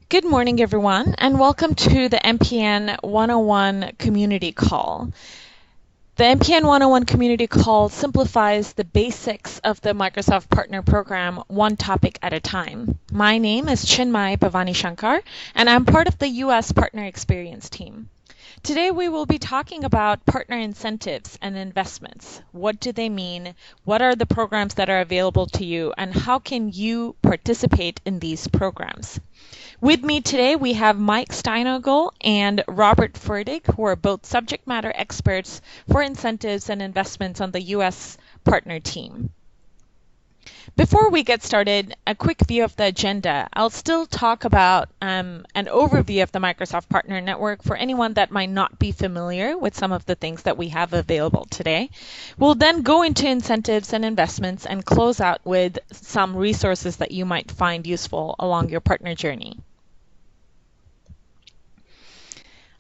Good morning, everyone, and welcome to the MPN 101 community call. The MPN 101 community call simplifies the basics of the Microsoft Partner Program one topic at a time. My name is Chinmay Bhavani Shankar, and I'm part of the U.S. Partner Experience team. Today we will be talking about partner incentives and investments. What do they mean? What are the programs that are available to you? And how can you participate in these programs? With me today we have Mike Steinogle and Robert Ferdig, who are both subject matter experts for incentives and investments on the U.S. partner team. Before we get started, a quick view of the agenda. I'll still talk about an overview of the Microsoft Partner Network for anyone that might not be familiar with some of the things that we have available today. We'll then go into incentives and investments and close out with some resources that you might find useful along your partner journey.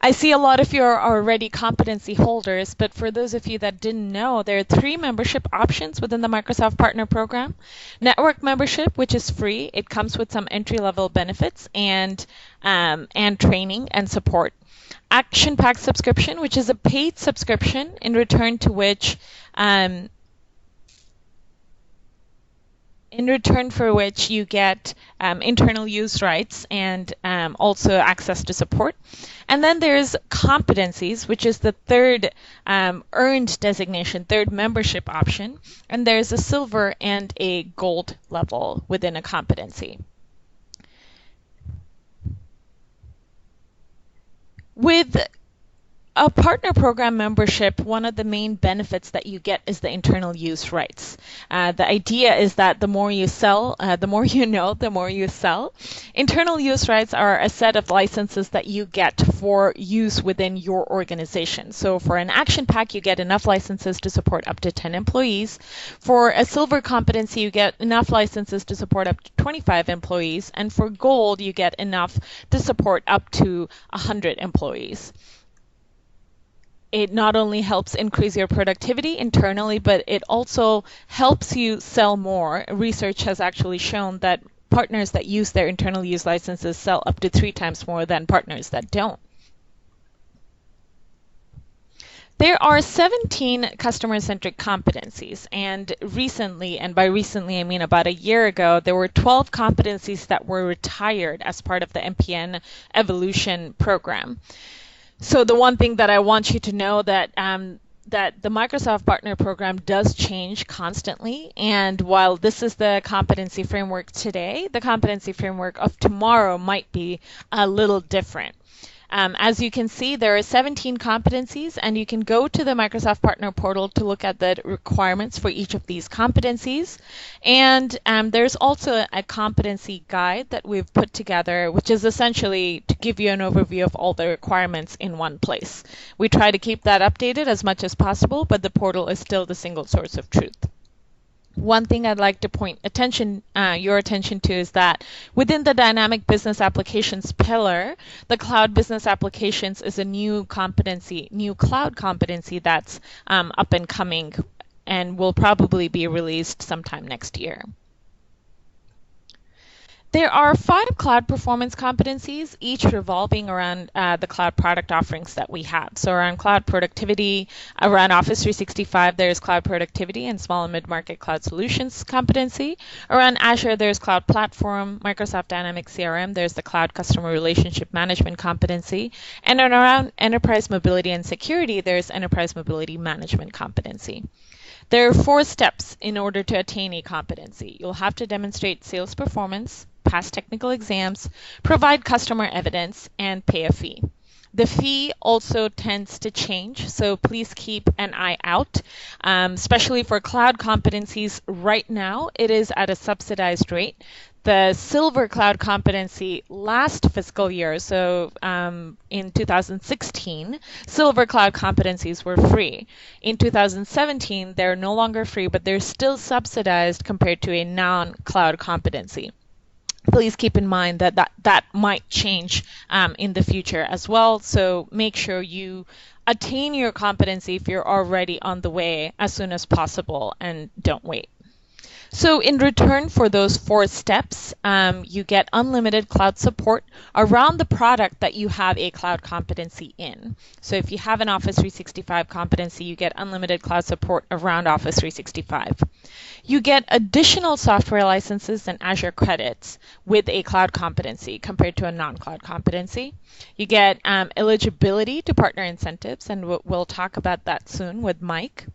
I see a lot of you are already competency holders, but for those of you that didn't know, there are 3 membership options within the Microsoft Partner Program. Network membership, which is free. It comes with some entry-level benefits and training and support. Action Pack subscription, which is a paid subscription in return for which you get internal use rights and also access to support. And then there's competencies, which is the third earned designation, third membership option. And there's a silver and a gold level within a competency. With a partner program membership, one of the main benefits that you get is the internal use rights. The idea is that the more you sell, the more you know, the more you sell. Internal use rights are a set of licenses that you get for use within your organization. So for an action pack, you get enough licenses to support up to 10 employees. For a silver competency, you get enough licenses to support up to 25 employees. And for gold, you get enough to support up to 100 employees. It not only helps increase your productivity internally, but it also helps you sell more. Research has actually shown that partners that use their internal use licenses sell up to 3 times more than partners that don't. There are 17 customer-centric competencies, and recently, and by recently I mean about a year ago, there were 12 competencies that were retired as part of the MPN Evolution program. So the one thing that I want you to know that the Microsoft Partner Program does change constantly, and while this is the competency framework today, the competency framework of tomorrow might be a little different. As you can see, there are 17 competencies, and you can go to the Microsoft Partner Portal to look at the requirements for each of these competencies. And there's also a competency guide that we've put together, which is essentially to give you an overview of all the requirements in one place. We try to keep that updated as much as possible, but the portal is still the single source of truth. One thing I'd like to point your attention to is that within the Dynamic Business Applications pillar, the Cloud Business Applications is a new competency, new cloud competency that's up and coming and will probably be released sometime next year. There are 5 cloud performance competencies, each revolving around the cloud product offerings that we have. So around cloud productivity, around Office 365, there's cloud productivity and small and mid-market cloud solutions competency. Around Azure, there's cloud platform, Microsoft Dynamics CRM, there's the cloud customer relationship management competency. And around enterprise mobility and security, there's enterprise mobility management competency. There are 4 steps in order to attain a competency. You'll have to demonstrate sales performance, pass technical exams, provide customer evidence, and pay a fee. The fee also tends to change, so please keep an eye out, especially for cloud competencies. Right now, it is at a subsidized rate. The silver cloud competency last fiscal year, so in 2016, silver cloud competencies were free. In 2017, they're no longer free, but they're still subsidized compared to a non-cloud competency. Please keep in mind that that might change in the future as well, so make sure you attain your competency if you're already on the way as soon as possible and don't wait. So in return for those 4 steps, you get unlimited cloud support around the product that you have a cloud competency in. So if you have an Office 365 competency, you get unlimited cloud support around Office 365. You get additional software licenses and Azure credits with a cloud competency compared to a non-cloud competency. You get eligibility to partner incentives, and we'll talk about that soon with Mike.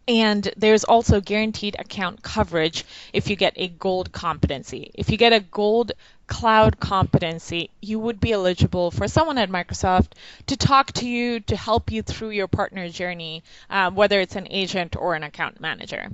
And there's also guaranteed account coverage if you get a gold competency. If you get a gold cloud competency, you would be eligible for someone at Microsoft to talk to you, to help you through your partner journey, whether it's an agent or an account manager.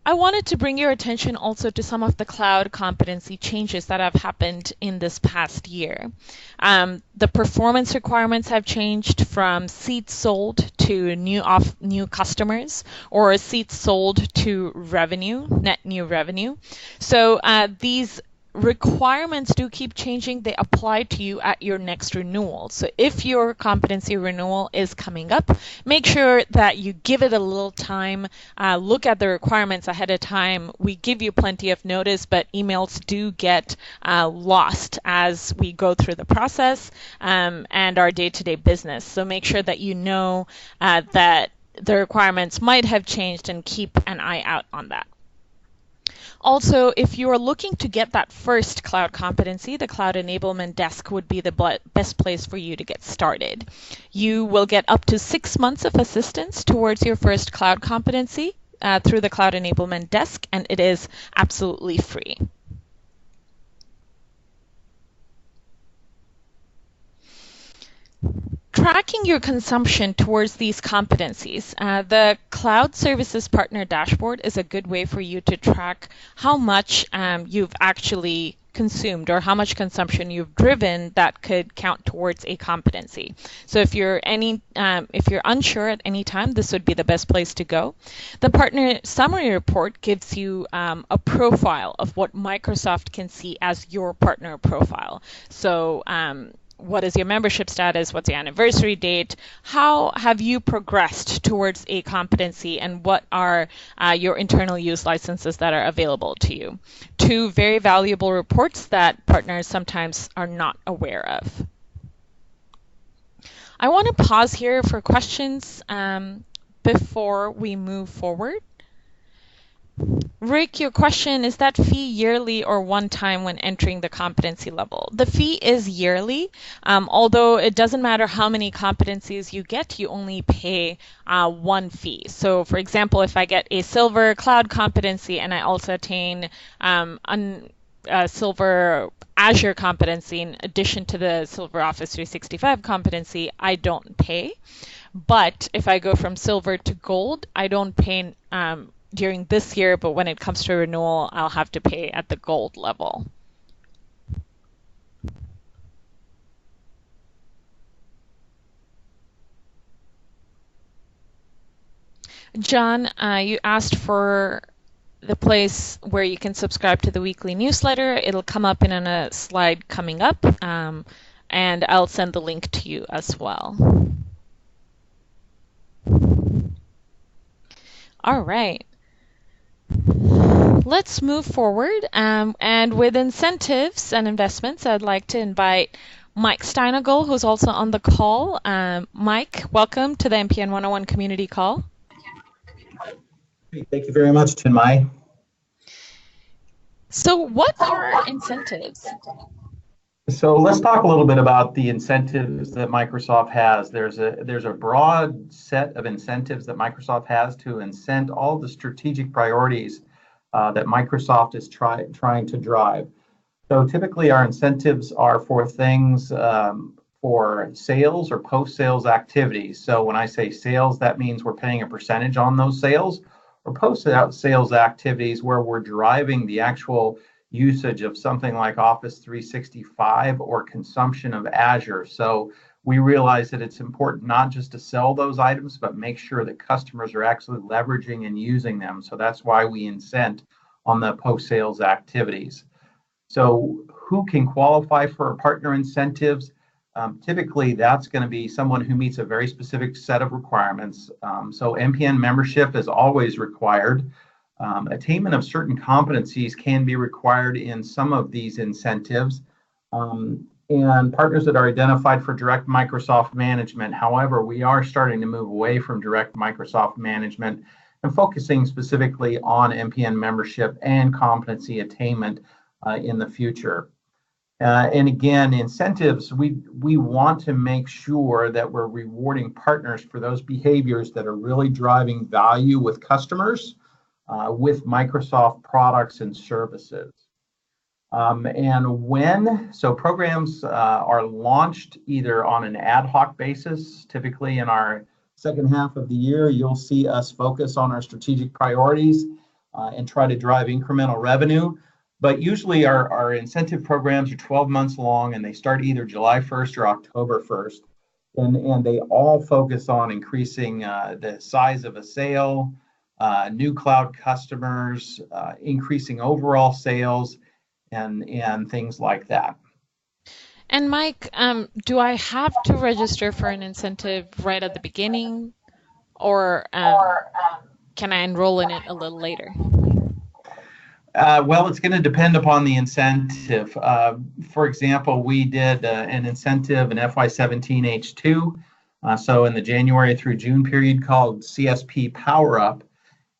I wanted to bring your attention also to some of the cloud competency changes that have happened in this past year. The performance requirements have changed from seats sold to new customers, or seats sold to revenue, net new revenue. So these requirements do keep changing. They apply to you at your next renewal. So if your competency renewal is coming up, make sure that you give it a little time. Look at the requirements ahead of time. We give you plenty of notice, but emails do get lost as we go through the process and our day-to-day business. So make sure that you know that the requirements might have changed, and keep an eye out on that. Also, if you are looking to get that first cloud competency, the Cloud Enablement Desk would be the best place for you to get started. You will get up to 6 months of assistance towards your first cloud competency through the Cloud Enablement Desk, and it is absolutely free. Tracking your consumption towards these competencies. The Cloud Services Partner Dashboard is a good way for you to track how much you've actually consumed, or how much consumption you've driven that could count towards a competency. So if you're unsure at any time, this would be the best place to go. The Partner Summary Report gives you a profile of what Microsoft can see as your partner profile. So what is your membership status? What's your anniversary date? How have you progressed towards a competency, and what are your internal use licenses that are available to you? 2 very valuable reports that partners sometimes are not aware of. I want to pause here for questions before we move forward. Rick, your question, is that fee yearly or one time when entering the competency level? The fee is yearly, although it doesn't matter how many competencies you get, you only pay 1 fee. So for example, if I get a silver cloud competency and I also attain a silver Azure competency in addition to the silver Office 365 competency, I don't pay. But if I go from silver to gold, I don't pay during this year, but when it comes to renewal, I'll have to pay at the gold level. John, you asked for the place where you can subscribe to the weekly newsletter. It'll come up in a slide coming up, and I'll send the link to you as well. All right. Let's move forward, and with incentives and investments, I'd like to invite Mike Steinagel, who's also on the call. Mike, welcome to the MPN 101 community call. Thank you very much, Chinmay. So what are incentives? So let's talk a little bit about the incentives that Microsoft has. There's a broad set of incentives that Microsoft has to incent all the strategic priorities that Microsoft is trying to drive. So typically our incentives are for things for sales or post-sales activities. So when I say sales, that means we're paying a percentage on those sales, or post-sales activities where we're driving the actual usage of something like Office 365 or consumption of Azure. So we realize that it's important not just to sell those items, but make sure that customers are actually leveraging and using them. So that's why we incent on the post-sales activities. So who can qualify for partner incentives? Typically, that's going to be someone who meets a very specific set of requirements. So MPN membership is always required. Attainment of certain competencies can be required in some of these incentives. And partners that are identified for direct Microsoft management. However, we are starting to move away from direct Microsoft management and focusing specifically on MPN membership and competency attainment in the future. And again, incentives, we want to make sure that we're rewarding partners for those behaviors that are really driving value with customers, with Microsoft products and services. So programs are launched either on an ad hoc basis. Typically in our second half of the year, you'll see us focus on our strategic priorities and try to drive incremental revenue. But usually our incentive programs are 12 months long, and they start either July 1st or October 1st. And they all focus on increasing the size of a sale, new cloud customers, increasing overall sales, and things like that. And Mike, do I have to register for an incentive right at the beginning, or can I enroll in it a little later? Well, it's going to depend upon the incentive. For example, we did an incentive in FY17 H2, so in the January through June period, called CSP Power Up.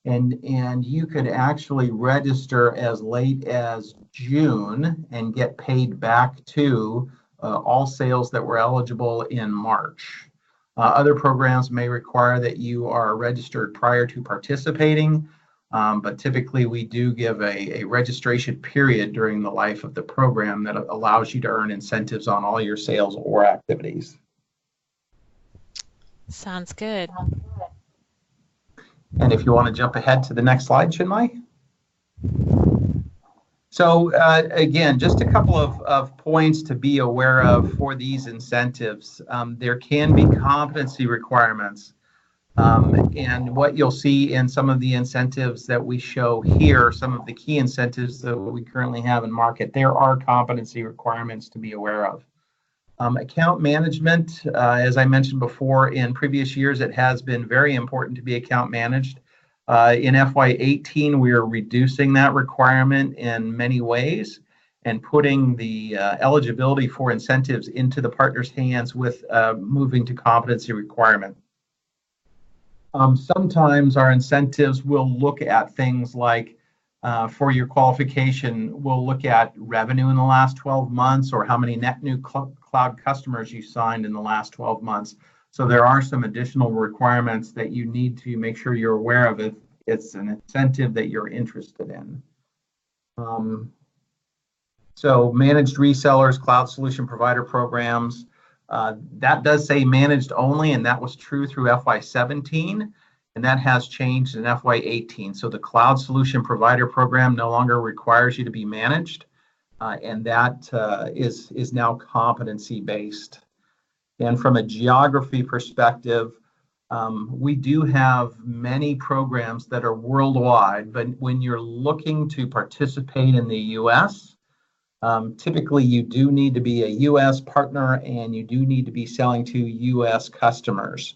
And you could actually register as late as June and get paid back to all sales that were eligible in March. Other programs may require that you are registered prior to participating, but typically we do give a registration period during the life of the program that allows you to earn incentives on all your sales or activities. Sounds good. And if you want to jump ahead to the next slide, Chinmay. So again, just a couple of points to be aware of for these incentives. There can be competency requirements. And what you'll see in some of the incentives that we show here, some of the key incentives that we currently have in market, there are competency requirements to be aware of. Account management, as I mentioned before, in previous years, it has been very important to be account managed. In FY18, we are reducing that requirement in many ways and putting the eligibility for incentives into the partner's hands with moving to competency requirement. Sometimes our incentives will look at things like, for your qualification, we'll look at revenue in the last 12 months or how many net new cloud customers you signed in the last 12 months. So there are some additional requirements that you need to make sure you're aware of if it's an incentive that you're interested in. So managed resellers, cloud solution provider programs, that does say managed only, and that was true through FY17, and that has changed in FY18. So the cloud solution provider program no longer requires you to be managed, and that is now competency based. And from a geography perspective, we do have many programs that are worldwide, but when you're looking to participate in the US, typically you do need to be a US partner and you do need to be selling to US customers.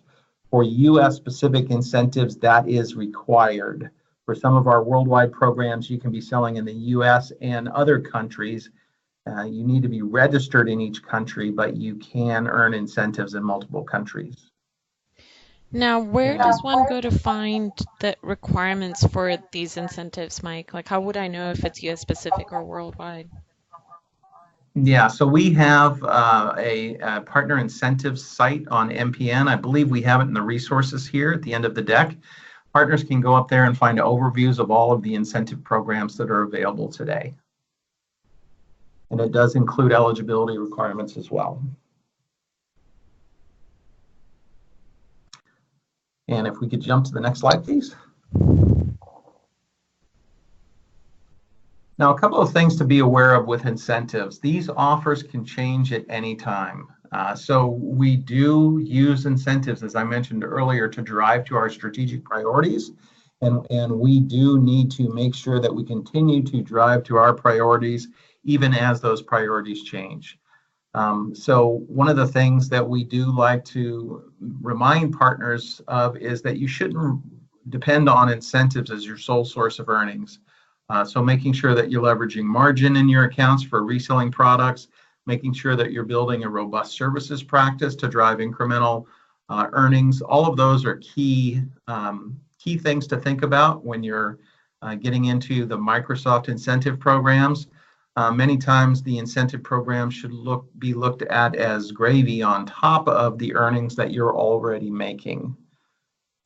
For US specific incentives, that is required. For some of our worldwide programs, you can be selling in the US and other countries. You need to be registered in each country, but you can earn incentives in multiple countries. Now, where does one go to find the requirements for these incentives, Mike? Like, how would I know if it's US specific or worldwide? Yeah, so we have a partner incentives site on MPN. I believe we have it in the resources here at the end of the deck. Partners can go up there and find overviews of all of the incentive programs that are available today. And it does include eligibility requirements as well. And if we could jump to the next slide, please. Now, a couple of things to be aware of with incentives. These offers can change at any time. So we do use incentives, as I mentioned earlier, to drive to our strategic priorities. And we do need to make sure that we continue to drive to our priorities even as those priorities change. So one of the things that we do like to remind partners of is that you shouldn't depend on incentives as your sole source of earnings. So making sure that you're leveraging margin in your accounts for reselling products, making sure that you're building a robust services practice to drive incremental earnings. All of those are key things to think about when you're getting into the Microsoft incentive programs. Many times the incentive program should be looked at as gravy on top of the earnings that you're already making.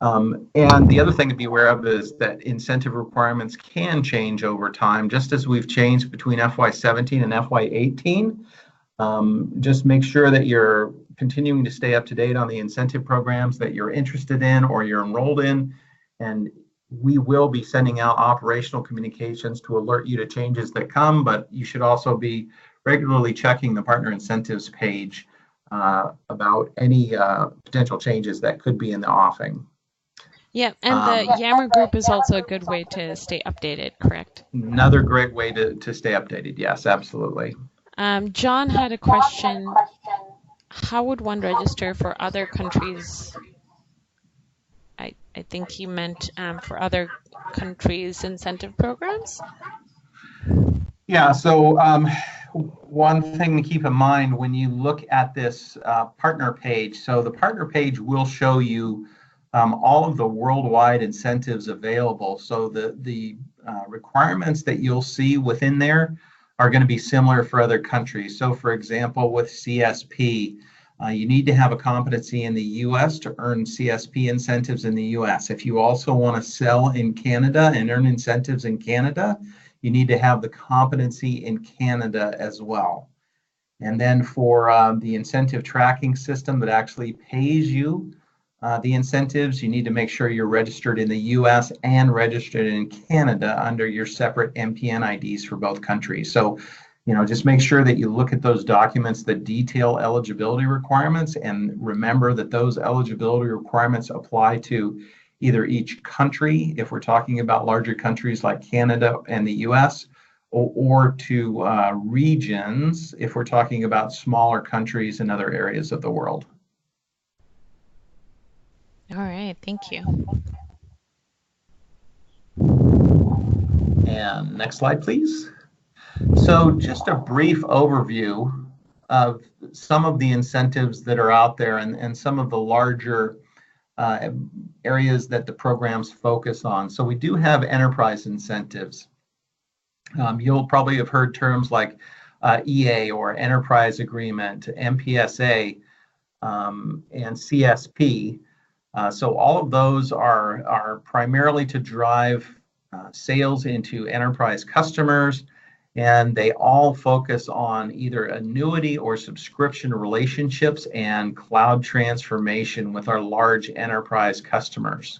And the other thing to be aware of is that incentive requirements can change over time, just as we've changed between FY17 and FY18. Just make sure that you're continuing to stay up to date on the incentive programs that you're interested in or you're enrolled in. And we will be sending out operational communications to alert you to changes that come, but you should also be regularly checking the partner incentives page about any potential changes that could be in the offing. Yeah, and the Yammer group is also a good way to stay updated, correct? Another great way to stay updated. Yes, absolutely. John had a question. How would one register for other countries? I think he meant for other countries' incentive programs. Yeah, so one thing to keep in mind when you look at this partner page, so the partner page will show you all of the worldwide incentives available. So the requirements that you'll see within there are going to be similar for other countries. So for example, with CSP, you need to have a competency in the US to earn CSP incentives in the US. If you also want to sell in Canada and earn incentives in Canada, you need to have the competency in Canada as well. And then for the incentive tracking system that actually pays you the incentives, you need to make sure you're registered in the US and registered in Canada under your separate MPN IDs for both countries. So, just make sure that you look at those documents that detail eligibility requirements and remember that those eligibility requirements apply to either each country, if we're talking about larger countries like Canada and the US, or to regions, if we're talking about smaller countries in other areas of the world. All right, thank you. And next slide, please. So just a brief overview of some of the incentives that are out there and some of the larger areas that the programs focus on. So we do have enterprise incentives. You'll probably have heard terms like EA or Enterprise Agreement, MPSA, and CSP. So all of those are primarily to drive sales into enterprise customers, and they all focus on either annuity or subscription relationships and cloud transformation with our large enterprise customers.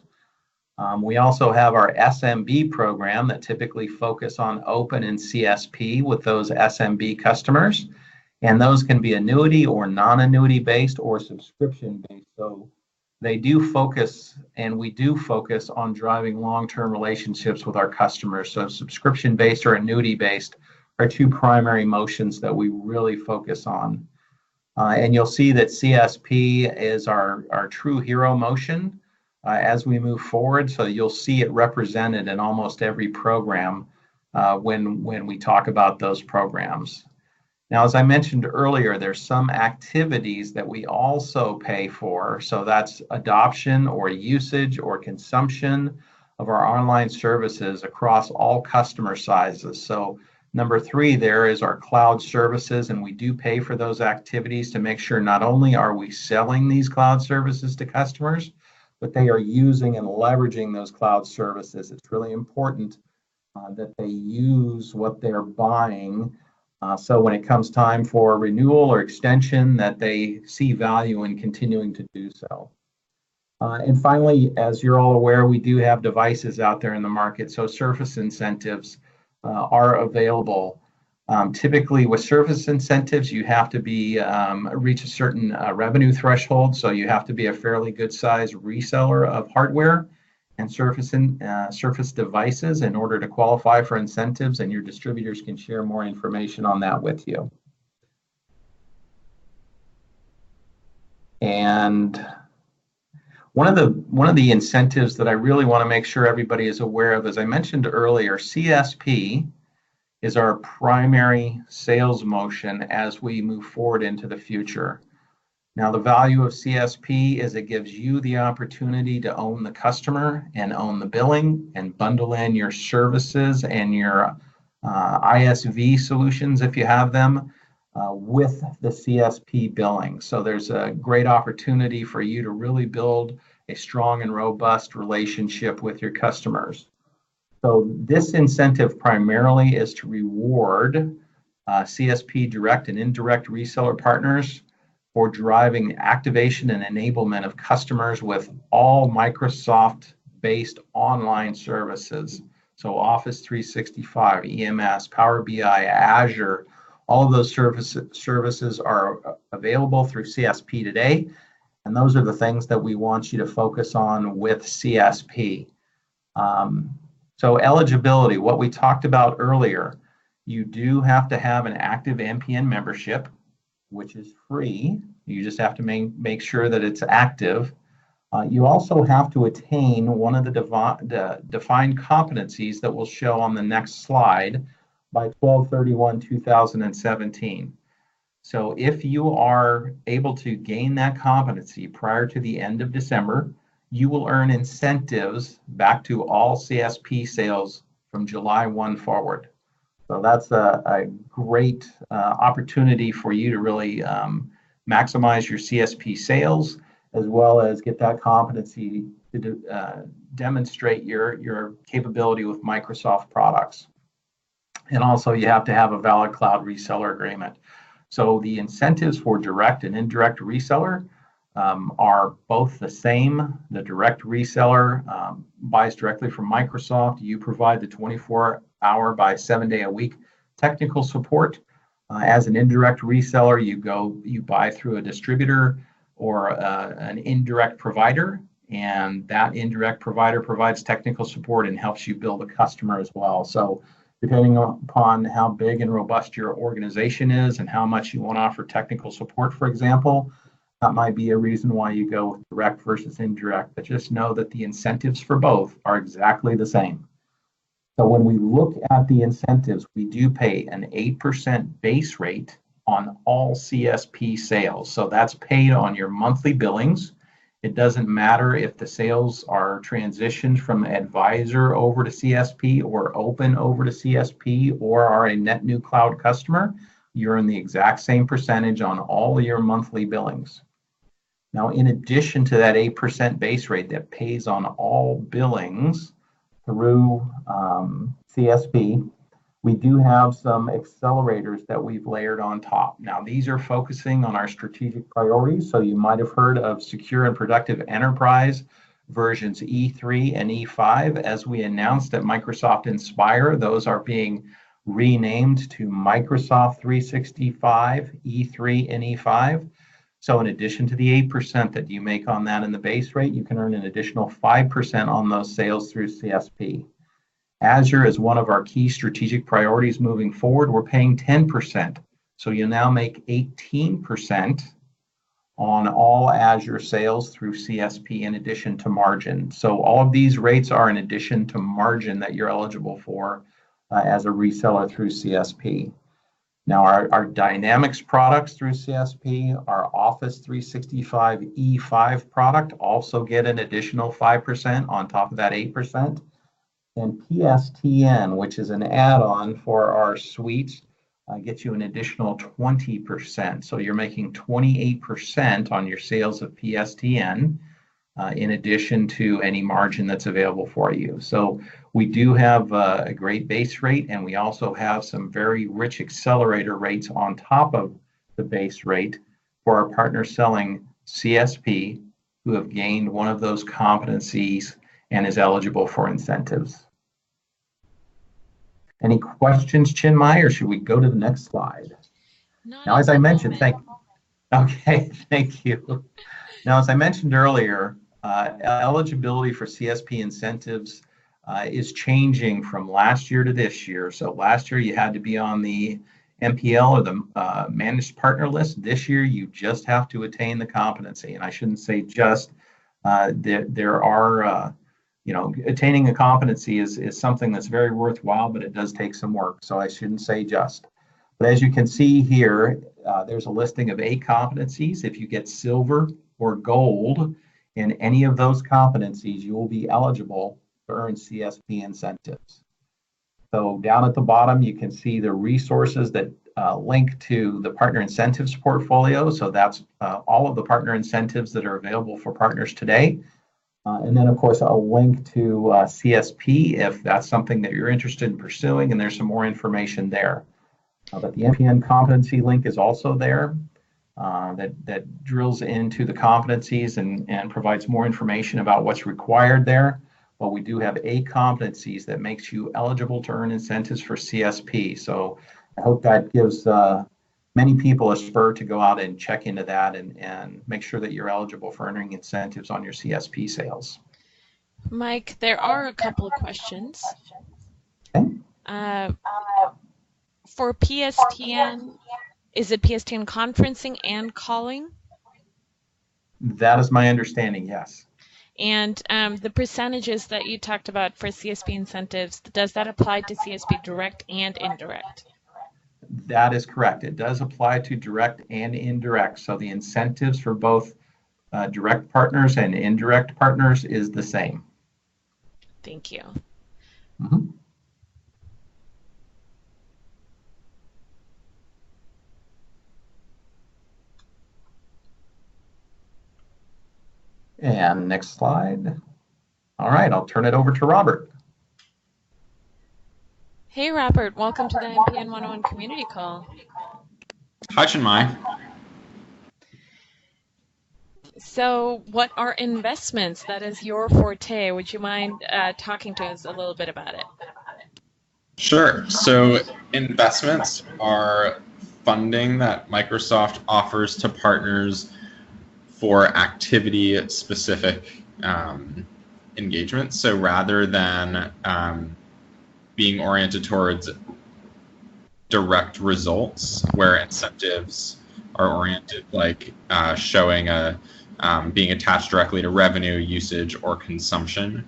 We also have our SMB program that typically focus on open and CSP with those SMB customers, and those can be annuity or non-annuity based or subscription based. So they do focus, and we do focus on driving long-term relationships with our customers. So subscription-based or annuity-based are two primary motions that we really focus on. And you'll see that CSP is our true hero motion as we move forward. So you'll see it represented in almost every program when we talk about those programs. Now, as I mentioned earlier, there's some activities that we also pay for. So that's adoption or usage or consumption of our online services across all customer sizes. So number 3 there is our cloud services, and we do pay for those activities to make sure not only are we selling these cloud services to customers, but they are using and leveraging those cloud services. It's really important that they use what they're buying. So when it comes time for renewal or extension, that they see value in continuing to do so. And finally, as you're all aware, we do have devices out there in the market. So surface incentives are available. Typically with surface incentives, you have to reach a certain revenue threshold. So you have to be a fairly good size reseller of hardware and surface devices in order to qualify for incentives, and your distributors can share more information on that with you. And one of the incentives that I really want to make sure everybody is aware of, as I mentioned earlier, CSP is our primary sales motion as we move forward into the future. Now, the value of CSP is it gives you the opportunity to own the customer and own the billing and bundle in your services and your ISV solutions if you have them with the CSP billing. So there's a great opportunity for you to really build a strong and robust relationship with your customers. So this incentive primarily is to reward CSP direct and indirect reseller partners for driving activation and enablement of customers with all Microsoft-based online services. So Office 365, EMS, Power BI, Azure, all of those services are available through CSP today. And those are the things that we want you to focus on with CSP. So eligibility, what we talked about earlier, you do have to have an active MPN membership, which is free. You just have to make sure that it's active. You also have to attain one of the defined competencies that we'll show on the next slide by 12/31/2017. So if you are able to gain that competency prior to the end of December, you will earn incentives back to all CSP sales from July 1 forward. So that's a great opportunity for you to really maximize your CSP sales, as well as get that competency to demonstrate your capability with Microsoft products. And also you have to have a valid cloud reseller agreement. So the incentives for direct and indirect reseller are both the same. The direct reseller buys directly from Microsoft. You provide the 24-hour by 7-day-a-week technical support. As an indirect reseller, you buy through a distributor or an indirect provider, and that indirect provider provides technical support and helps you build a customer as well. So depending upon how big and robust your organization is and how much you want to offer technical support, for example, that might be a reason why you go with direct versus indirect. But just know that the incentives for both are exactly the same. So when we look at the incentives, we do pay an 8% base rate on all CSP sales. So that's paid on your monthly billings. It doesn't matter if the sales are transitioned from advisor over to CSP or open over to CSP or are a net new cloud customer, you're in the exact same percentage on all of your monthly billings. Now, in addition to that 8% base rate that pays on all billings through CSP, we do have some accelerators that we've layered on top. Now, these are focusing on our strategic priorities. So you might have heard of Secure and Productive Enterprise versions E3 and E5. As we announced at Microsoft Inspire, those are being renamed to Microsoft 365, E3 and E5. So in addition to the 8% that you make on that in the base rate, you can earn an additional 5% on those sales through CSP. Azure is one of our key strategic priorities moving forward. We're paying 10%. So you'll now make 18% on all Azure sales through CSP in addition to margin. So all of these rates are in addition to margin that you're eligible for as a reseller through CSP. Now our Dynamics products through CSP, our Office 365 E5 product also get an additional 5% on top of that 8%. And PSTN, which is an add-on for our suites, gets you an additional 20%. So you're making 28% on your sales of PSTN, in addition to any margin that's available for you. So we do have a great base rate, and we also have some very rich accelerator rates on top of the base rate for our partners selling CSP who have gained one of those competencies and is eligible for incentives. Any questions, Chinmay, or should we go to the next slide? Now, as I mentioned, thank you. Now, as I mentioned earlier, eligibility for CSP incentives is changing from last year to this year. So last year you had to be on the MPL or the managed partner list, this year you just have to attain the competency. And I shouldn't say just, there are, attaining a competency is something that's very worthwhile, but it does take some work. So I shouldn't say just. But as you can see here, there's a listing of 8 competencies. If you get silver or gold in any of those competencies, you will be eligible to earn CSP incentives. So down at the bottom, you can see the resources that link to the partner incentives portfolio. So that's all of the partner incentives that are available for partners today. And then, of course, a link to CSP if that's something that you're interested in pursuing, and there's some more information there. But the MPN competency link is also there. That drills into the competencies and provides more information about what's required there. But we do have 8 competencies that makes you eligible to earn incentives for CSP. So I hope that gives many people a spur to go out and check into that and make sure that you're eligible for earning incentives on your CSP sales. Mike, there are a couple of questions. Okay. For PSTN, is it PSTN conferencing and calling? That is my understanding, yes. And the percentages that you talked about for CSP incentives, does that apply to CSP direct and indirect? That is correct. It does apply to direct and indirect. So the incentives for both direct partners and indirect partners is the same. Thank you. Mm-hmm. And next slide. All right, I'll turn it over to Robert. Hey, Robert. Welcome to the MPN 101 community call. Hi, Chinmay. So what are investments? That is your forte. Would you mind talking to us a little bit about it? Sure. So investments are funding that Microsoft offers to partners for activity-specific engagements. So rather than being oriented towards direct results, where incentives are oriented like showing being attached directly to revenue, usage, or consumption,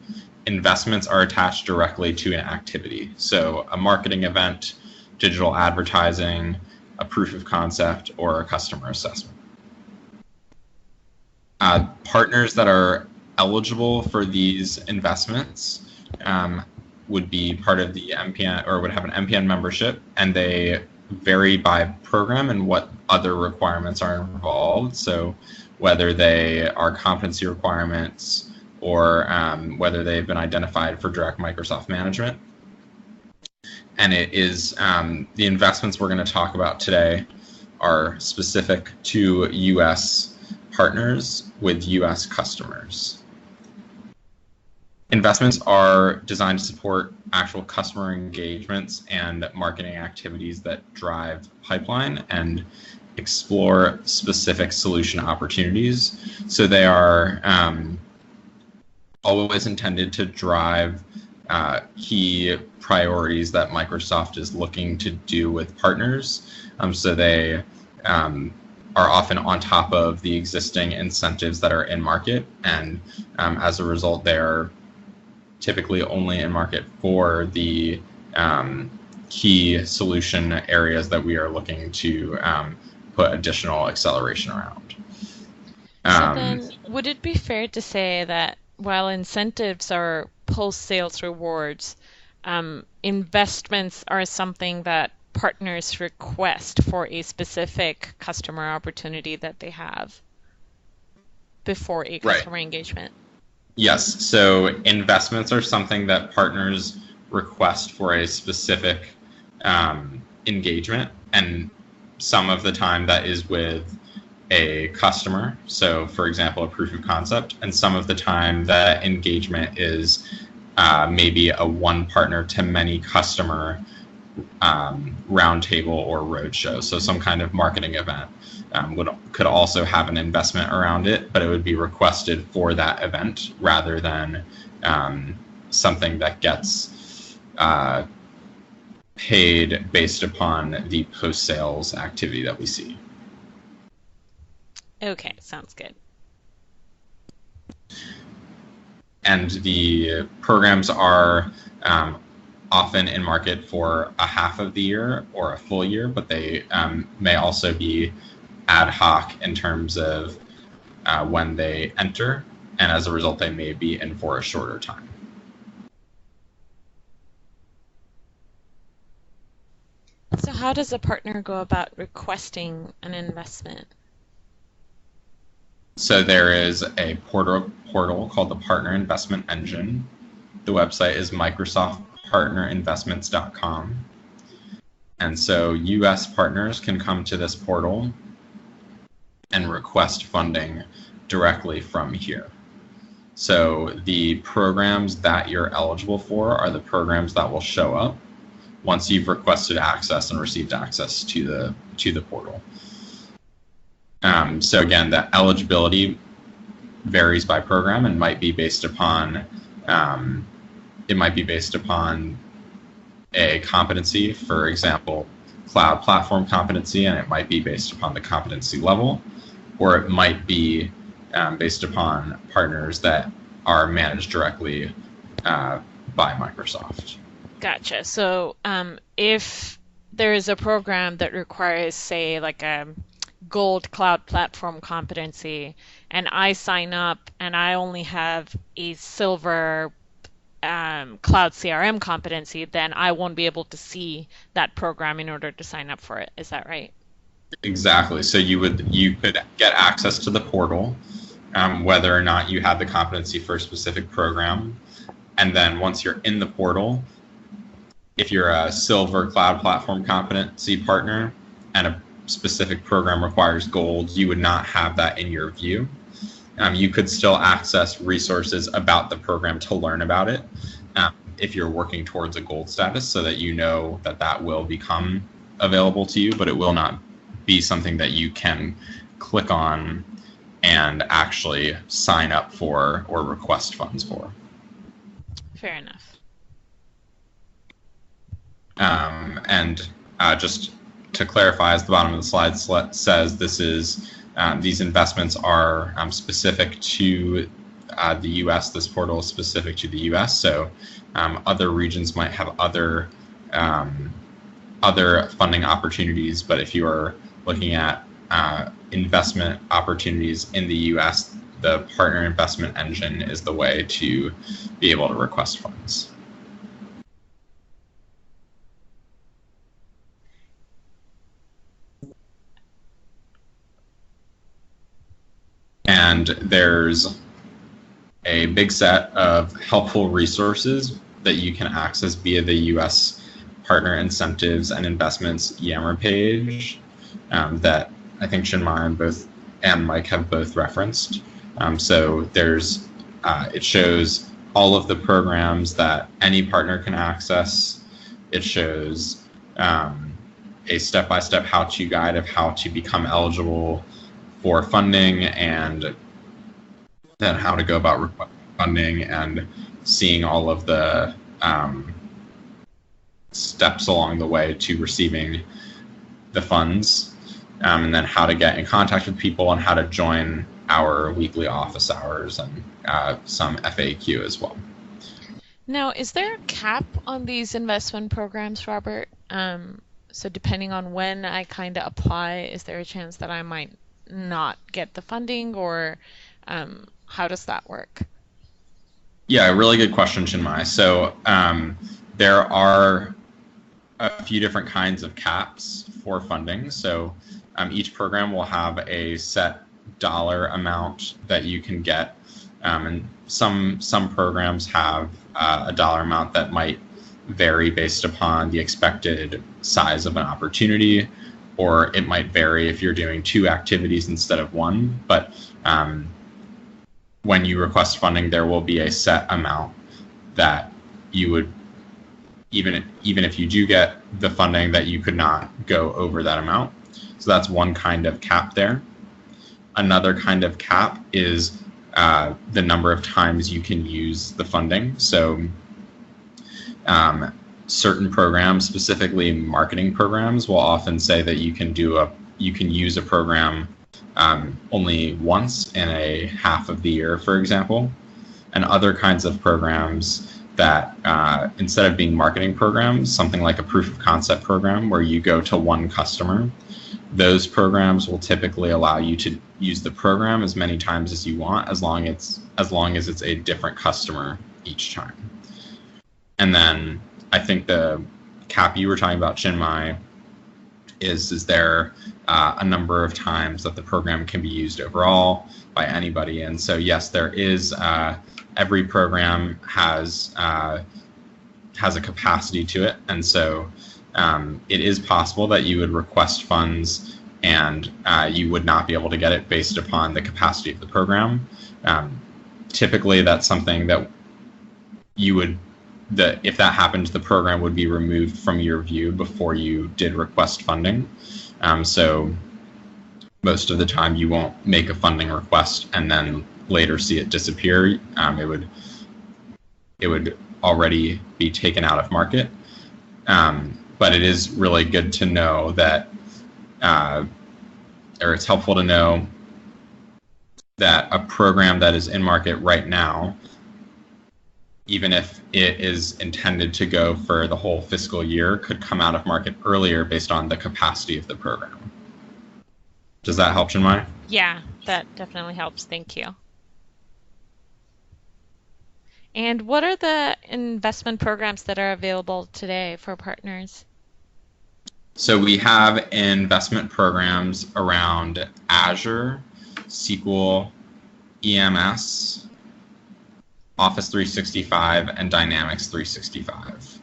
investments are attached directly to an activity. So a marketing event, digital advertising, a proof of concept, or a customer assessment. Partners that are eligible for these investments would be part of the MPN or would have an MPN membership, and they vary by program and what other requirements are involved. So whether they are competency requirements or whether they've been identified for direct Microsoft management. And it is the investments we're going to talk about today are specific to US partners with US customers. Investments are designed to support actual customer engagements and marketing activities that drive pipeline and explore specific solution opportunities. So they are always intended to drive key priorities that Microsoft is looking to do with partners. So they are often on top of the existing incentives that are in market, and as a result, they're typically only in market for the key solution areas that we are looking to put additional acceleration around. So then, would it be fair to say that while incentives are post-sales rewards, investments are something that partners request for a specific customer opportunity that they have before a customer engagement? Yes, so investments are something that partners request for a specific engagement, and some of the time that is with a customer. So for example, a proof of concept, and some of the time that engagement is maybe a one partner to many customer roundtable or roadshow. So some kind of marketing event could also have an investment around it, but it would be requested for that event rather than something that gets paid based upon the post-sales activity that we see. Okay, sounds good. And the programs are often in market for a half of the year or a full year, but they may also be ad hoc in terms of when they enter, and as a result, they may be in for a shorter time. So how does a partner go about requesting an investment? So there is a portal called the Partner Investment Engine. The website is microsoftpartnerinvestments.com. And so US partners can come to this portal and request funding directly from here. So the programs that you're eligible for are the programs that will show up once you've requested access and received access to the portal. So again, the eligibility varies by program and might be based upon a competency, for example, cloud platform competency, and it might be based upon the competency level, or it might be based upon partners that are managed directly by Microsoft. Gotcha. So if there is a program that requires, say, like a gold cloud platform competency, and I sign up and I only have a silver cloud CRM competency, then I won't be able to see that program in order to sign up for it. Is that right? Exactly. So you could get access to the portal, whether or not you have the competency for a specific program, and then once you're in the portal, if you're a silver cloud platform competency partner and a specific program requires gold, you would not have that in your view. You could still access resources about the program to learn about it if you're working towards a gold status, so that you know that that will become available to you, but it will not be something that you can click on and actually sign up for or request funds for. Fair enough. And just to clarify, as the bottom of the slide says, this is these investments are specific to the U.S. This portal is specific to the U.S. So other regions might have other funding opportunities, but if you are looking at investment opportunities in the U.S., the Partner Investment Engine is the way to be able to request funds. And there's a big set of helpful resources that you can access via the U.S. Partner Incentives and Investments Yammer page that I think Chinmay and Mike have both referenced. So there's it shows all of the programs that any partner can access. It shows a step-by-step how-to guide of how to become eligible for funding, and then how to go about requesting funding and seeing all of the steps along the way to receiving the funds, and then how to get in contact with people and how to join our weekly office hours, and some FAQ as well. Now, is there a cap on these investment programs, Robert? So depending on when I kind of apply, is there a chance that I might not get the funding, or how does that work? Yeah, really good question, Chinmay. So there are a few different kinds of caps for funding. So each program will have a set dollar amount that you can get, and some programs have a dollar amount that might vary based upon the expected size of an opportunity, or it might vary if you're doing 2 activities instead of 1. But when you request funding, there will be a set amount that you would, even if you do get the funding, that you could not go over that amount. So that's one kind of cap there. Another kind of cap is the number of times you can use the funding. So certain programs, specifically marketing programs, will often say that you can use a program only once in a half of the year, for example. And other kinds of programs that instead of being marketing programs, something like a proof of concept program where you go to one customer, those programs will typically allow you to use the program as many times as you want, as long as it's a different customer each time. And then I think the cap you were talking about, Chinmay, is there a number of times that the program can be used overall by anybody. And so yes, there is every program has a capacity to it, and so it is possible that you would request funds and you would not be able to get it based upon the capacity of the program. Typically, that's something that if that happened, the program would be removed from your view before you did request funding. So most of the time, you won't make a funding request and then later see it disappear. It would already be taken out of market. But it is really good to know that, or it's helpful to know that a program that is in market right now, even if it is intended to go for the whole fiscal year, could come out of market earlier based on the capacity of the program. Does that help, Chinmay? Yeah, that definitely helps. Thank you. And what are the investment programs that are available today for partners? So we have investment programs around Azure, SQL, EMS, Office 365, and Dynamics 365.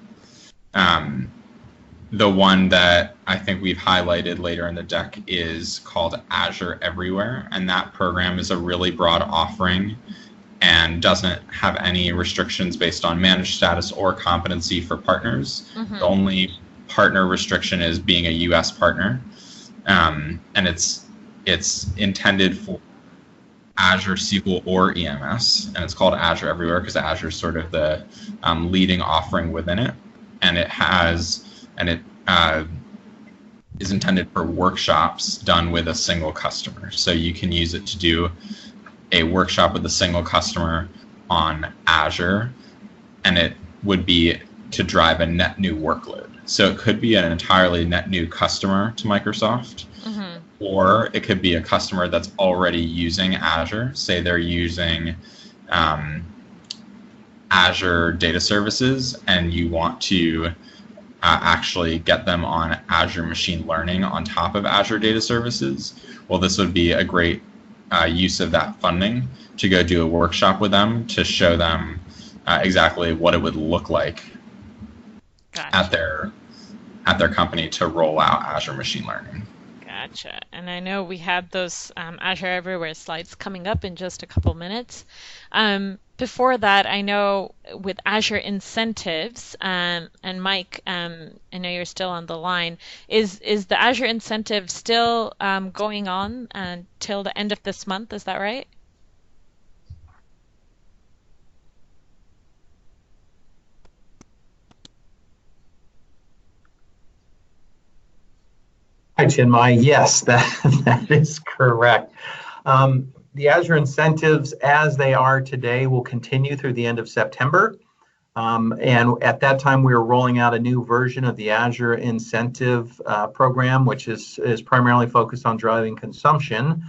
The one that I think we've highlighted later in the deck is called Azure Everywhere, and that program is a really broad offering and doesn't have any restrictions based on managed status or competency for partners. Mm-hmm. The only partner restriction is being a U.S. partner, and it's intended for Azure, SQL, or EMS, and it's called Azure Everywhere because Azure is sort of the leading offering within it, and it is intended for workshops done with a single customer. So you can use it to do a workshop with a single customer on Azure, and it would be to drive a net new workload. So it could be an entirely net new customer to Microsoft, mm-hmm. or it could be a customer that's already using Azure. Say they're using Azure Data Services, and you want to actually get them on Azure Machine Learning on top of Azure Data Services. Well, this would be a great use of that funding to go do a workshop with them to show them exactly what it would look like Gotcha. at their company to roll out Azure Machine Learning. Gotcha. And I know we have those Azure Everywhere slides coming up in just a couple minutes. Before that, I know with Azure incentives, and Mike, I know you're still on the line, is the Azure incentive still going on until the end of this month? Is that right? Hi, Chinmay. Yes, that is correct. The Azure incentives, as they are today, will continue through the end of September. And at that time, we are rolling out a new version of the Azure incentive program, which is primarily focused on driving consumption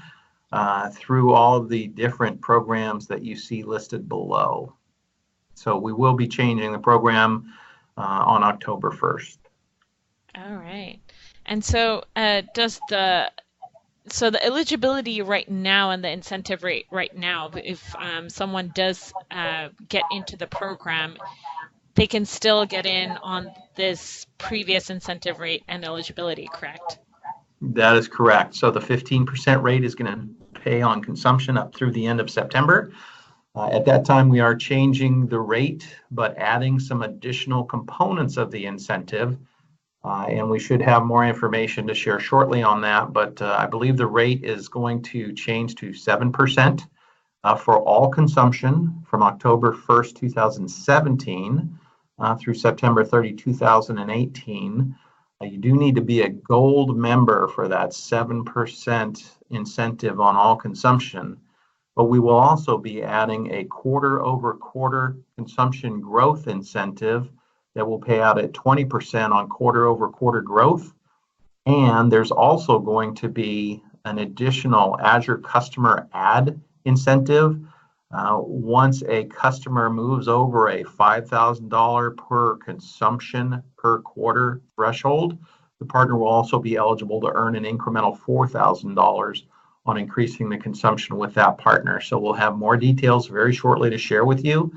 through all of the different programs that you see listed below. So we will be changing the program on October 1st. All right. And so so the eligibility right now and the incentive rate right now, if someone does get into the program, they can still get in on this previous incentive rate and eligibility, correct? That is correct. So the 15% rate is going to pay on consumption up through the end of September. At that time, we are changing the rate, but adding some additional components of the incentive. And we should have more information to share shortly on that, but I believe the rate is going to change to 7% for all consumption from October 1st, 2017. through September 30, 2018. You do need to be a gold member for that 7% incentive on all consumption, but we will also be adding a quarter-over-quarter consumption growth incentive that will pay out at 20% on quarter-over-quarter growth. And there's also going to be an additional Azure customer add incentive. Once a customer moves over a $5,000 per consumption per quarter threshold, the partner will also be eligible to earn an incremental $4,000 on increasing the consumption with that partner. So we'll have more details very shortly to share with you.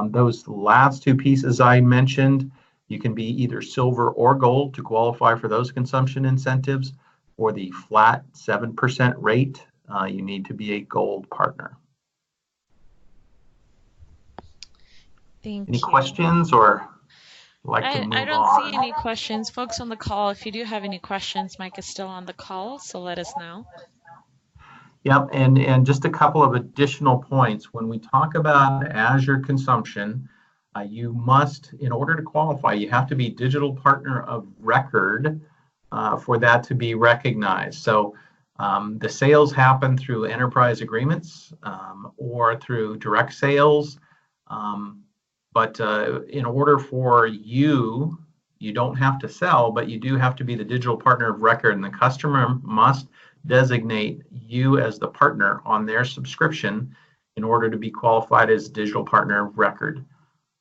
Those last two pieces I mentioned, you can be either silver or gold to qualify for those consumption incentives. For the flat 7% rate, you need to be a gold partner. Thank Any you. questions or like to move on? I don't see any questions. Folks on the call, if you do have any questions, Mike is still on the call, so let us know. Yep, and just a couple of additional points. When we talk about Azure consumption, you must, in order to qualify, you have to be digital partner of record for that to be recognized. So the sales happen through enterprise agreements or through direct sales. But in order for you don't have to sell, but you do have to be the digital partner of record, and the customer must designate you as the partner on their subscription in order to be qualified as digital partner of record.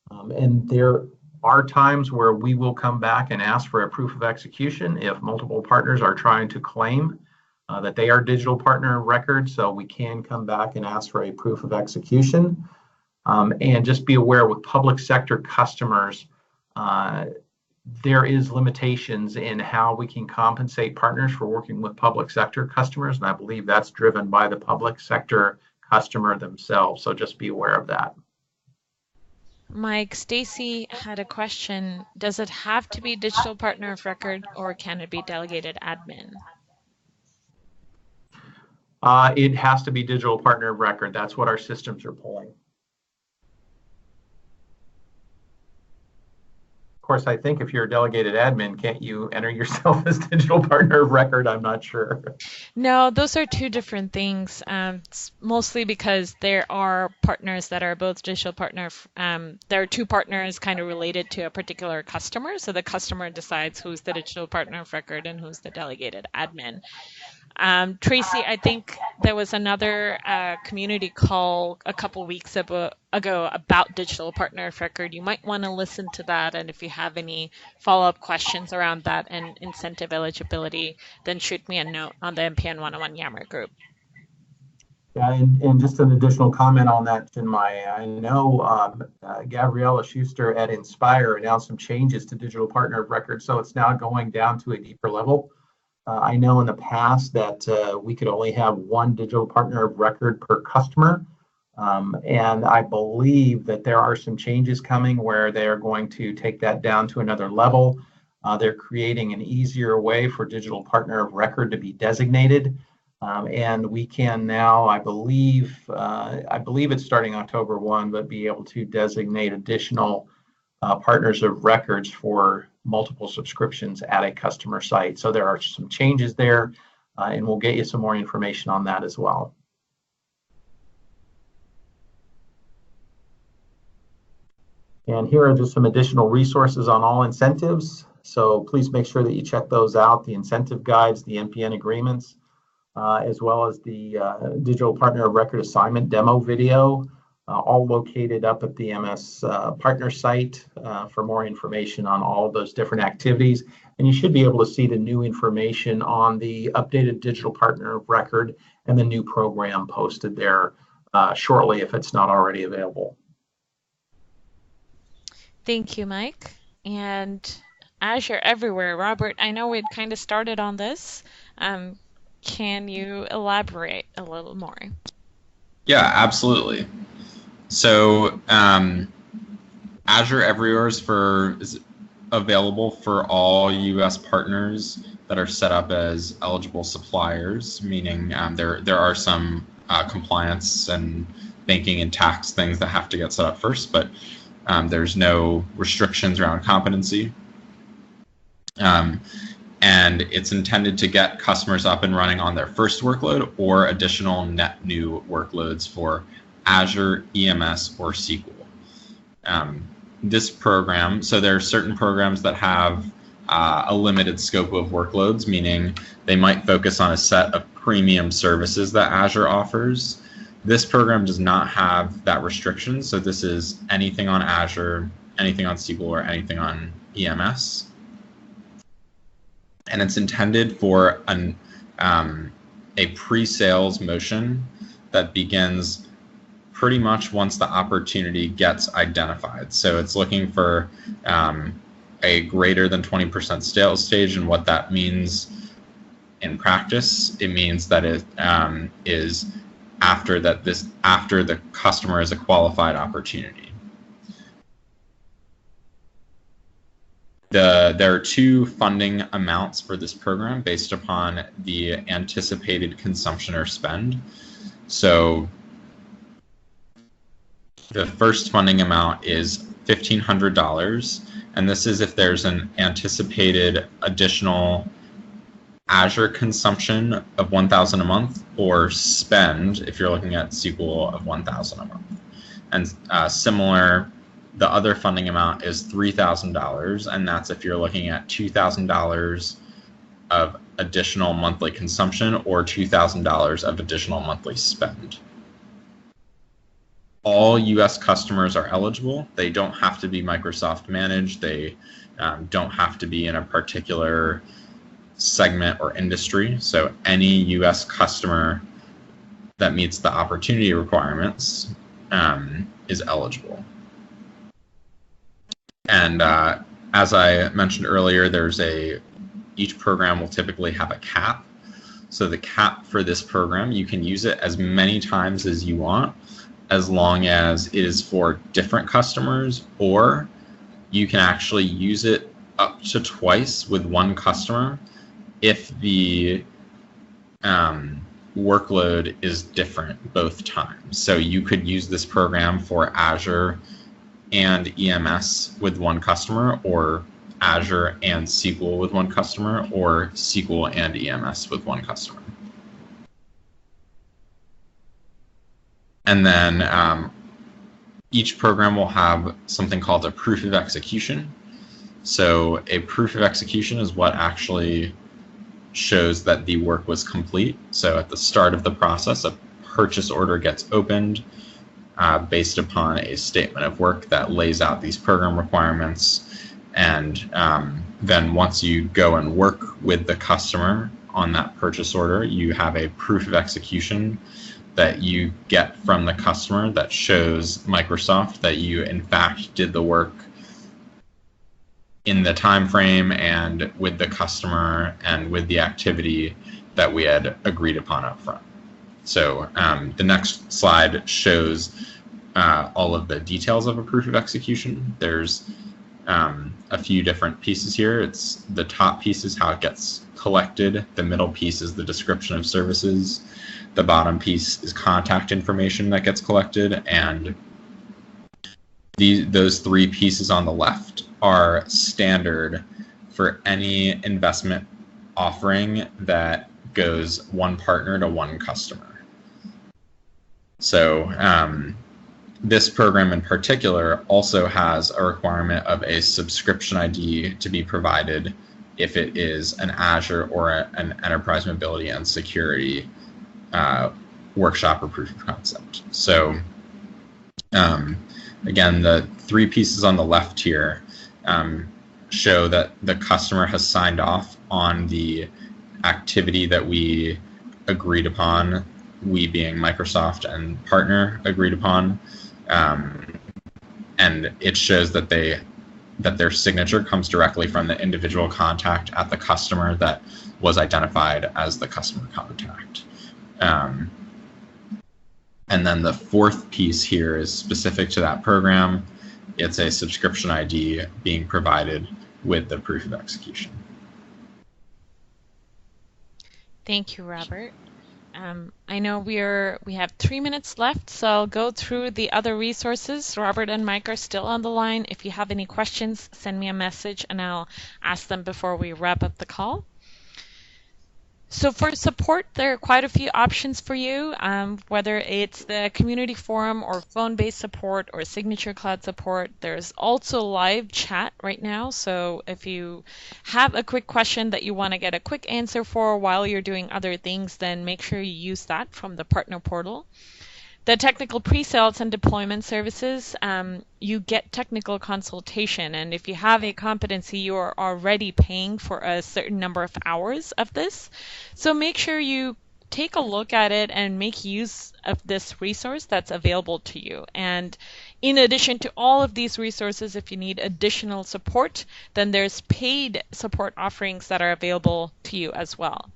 And there are times where we will come back and ask for a proof of execution if multiple partners are trying to claim that they are digital partner of record. So we can come back and ask for a proof of execution. And just be aware with public sector customers, there is limitations in how we can compensate partners for working with public sector customers. And I believe that's driven by the public sector customer themselves. So just be aware of that. Mike, Stacy had a question. Does it have to be digital partner of record or can it be delegated admin? It has to be digital partner of record. That's what our systems are pulling. Of course, I think if you're a delegated admin, can't you enter yourself as digital partner of record? I'm not sure. No, those are two different things. It's mostly because there are partners that are both digital partner. There are two partners kind of related to a particular customer. So the customer decides who's the digital partner of record and who's the delegated admin. Tracy, I think there was another community call a couple weeks ago about digital partner of record. You might want to listen to that, and if you have any follow-up questions around that and incentive eligibility, then shoot me a note on the MPN 101 Yammer group. Yeah, and just an additional comment on that, Chinmay. I know Gabriella Schuster at Inspire announced some changes to digital partner of record, so it's now going down to a deeper level. I know in the past that we could only have one digital partner of record per customer. And I believe that there are some changes coming where they are going to take that down to another level. They're creating an easier way for digital partner of record to be designated. And we can now, I believe it's starting October 1, but be able to designate additional partners of records for multiple subscriptions at a customer site. So there are some changes there, and we'll get you some more information on that as well. And here are just some additional resources on all incentives. So please make sure that you check those out, the incentive guides, the MPN agreements, as well as the digital partner of record assignment demo video, all located up at the MS partner site for more information on all of those different activities. And you should be able to see the new information on the updated digital partner of record and the new program posted there shortly if it's not already available. Thank you, Mike. And Azure Everywhere, Robert, I know we'd kind of started on this. Can you elaborate a little more? Yeah, absolutely. So Azure Everywhere is available for all U.S. partners that are set up as eligible suppliers, meaning there are some compliance and banking and tax things that have to get set up first, but There's no restrictions around competency. And it's intended to get customers up and running on their first workload or additional net new workloads for Azure, EMS, or SQL. This program, so there are certain programs that have a limited scope of workloads, meaning they might focus on a set of premium services that Azure offers. This program does not have that restriction, so this is anything on Azure, anything on SQL, or anything on EMS. And it's intended for a pre-sales motion that begins pretty much once the opportunity gets identified. So it's looking for a greater than 20% sales stage, and what that means in practice, it means that it is after the customer is a qualified opportunity. There are two funding amounts for this program based upon the anticipated consumption or spend. So the first funding amount is $1,500, and this is if there's an anticipated additional Azure consumption of $1,000 a month, or spend if you're looking at SQL of $1,000 a month. And similar, the other funding amount is $3,000, and that's if you're looking at $2,000 of additional monthly consumption or $2,000 of additional monthly spend. All US customers are eligible. They don't have to be Microsoft managed. They don't have to be in a particular segment or industry. So any US customer that meets the opportunity requirements is eligible. And as I mentioned earlier, each program will typically have a cap. So the cap for this program, you can use it as many times as you want, as long as it is for different customers, or you can actually use it up to twice with one customer if the workload is different both times. So you could use this program for Azure and EMS with one customer, or Azure and SQL with one customer, or SQL and EMS with one customer. And then each program will have something called a proof of execution. So a proof of execution is what actually shows that the work was complete. So at the start of the process, a purchase order gets opened based upon a statement of work that lays out these program requirements. And then once you go and work with the customer on that purchase order, you have a proof of execution that you get from the customer that shows Microsoft that you in fact did the work in the time frame and with the customer and with the activity that we had agreed upon up front. So the next slide shows all of the details of a proof of execution. There's a few different pieces here. It's the top piece is how it gets collected. The middle piece is the description of services. The bottom piece is contact information that gets collected, and those three pieces on the left are standard for any investment offering that goes one partner to one customer. So this program in particular also has a requirement of a subscription ID to be provided if it is an Azure or an enterprise mobility and security workshop or proof of concept. So again, the three pieces on the left here show that the customer has signed off on the activity that we agreed upon, we being Microsoft and partner agreed upon, and it shows that their signature comes directly from the individual contact at the customer that was identified as the customer contact. And then the fourth piece here is specific to that program. It's a subscription ID being provided with the proof of execution. Thank you, Robert. I know we have 3 minutes left, so I'll go through the other resources. Robert and Mike are still on the line. If you have any questions, send me a message and I'll ask them before we wrap up the call. So for support, there are quite a few options for you, whether it's the community forum or phone-based support or signature cloud support. There's also live chat right now. So if you have a quick question that you want to get a quick answer for while you're doing other things, then make sure you use that from the partner portal. The technical pre-sales and deployment services, you get technical consultation. And if you have a competency, you are already paying for a certain number of hours of this. So make sure you take a look at it and make use of this resource that's available to you. And in addition to all of these resources, if you need additional support, then there's paid support offerings that are available to you as well.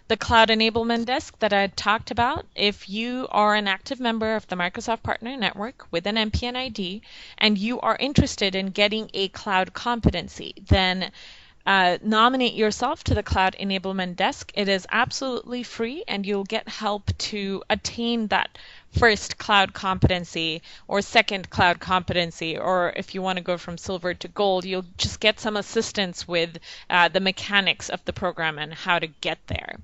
The Cloud Enablement Desk that I talked about, if you are an active member of the Microsoft Partner Network with an MPN ID and you are interested in getting a cloud competency, then nominate yourself to the Cloud Enablement Desk. It is absolutely free and you'll get help to attain that first cloud competency or second cloud competency, or if you want to go from silver to gold, you'll just get some assistance with the mechanics of the program and how to get there.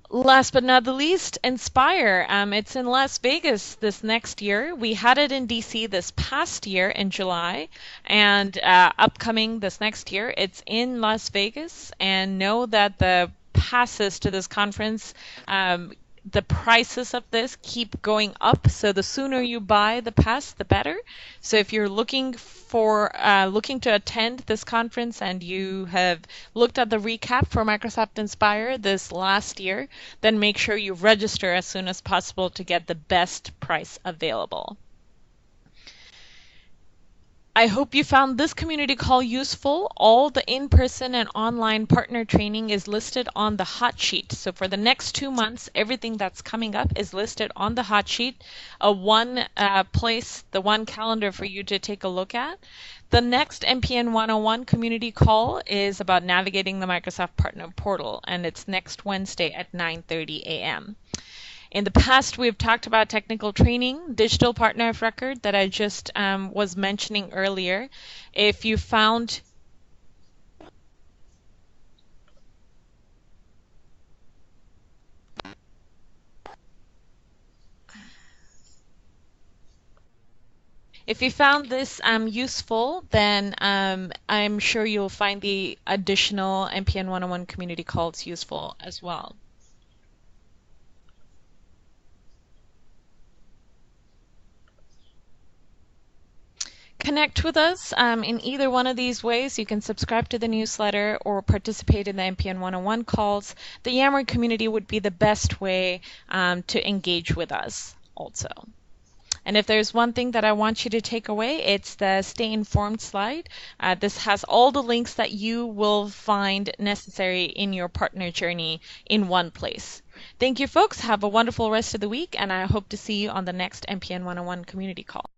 Last but not the least, Inspire. It's in Las Vegas this next year. We had it in DC this past year in July, and upcoming this next year, it's in Las Vegas. And know that the passes to this conference, the prices of this keep going up. So the sooner you buy the pass, the better. So if you're looking to attend this conference and you have looked at the recap for Microsoft Inspire this last year, then make sure you register as soon as possible to get the best price available. I hope you found this community call useful. All the in-person and online partner training is listed on the hot sheet. So for the next 2 months, everything that's coming up is listed on the hot sheet, the one calendar for you to take a look at. The next MPN 101 community call is about navigating the Microsoft Partner Portal, and it's next Wednesday at 9:30 a.m. In the past, we've talked about technical training, digital partner of record that I just was mentioning earlier. If you found this useful, then I'm sure you'll find the additional MPN 101 community calls useful as well. Connect with us in either one of these ways. You can subscribe to the newsletter or participate in the MPN 101 calls. The Yammer community would be the best way to engage with us also. And if there's one thing that I want you to take away, it's the Stay Informed slide. This has all the links that you will find necessary in your partner journey in one place. Thank you, folks. Have a wonderful rest of the week, and I hope to see you on the next MPN 101 community call.